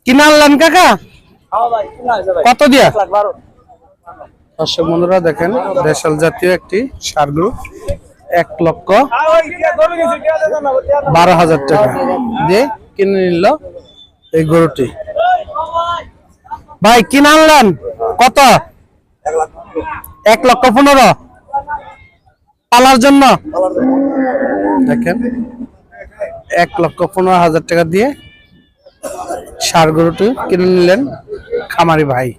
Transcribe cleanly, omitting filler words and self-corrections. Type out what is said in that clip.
কিনে আনলেন কাকা? কত দিয়া? দর্শক বন্ধুরা দেখেন, দেশাল জাতীয় একটি ষাঁড় গরু ১,১২,০০০ টাকা দিয়ে কিনে নিল এই গরুটি। ভাই কিনে আনলেন কত? ১,১৫,০০০ পালার জন্য। দেখেন ১,১৫,০০০ টাকা দিয়ে ষাঁড় গরুটি কিনে নিলেন খামারি ভাই।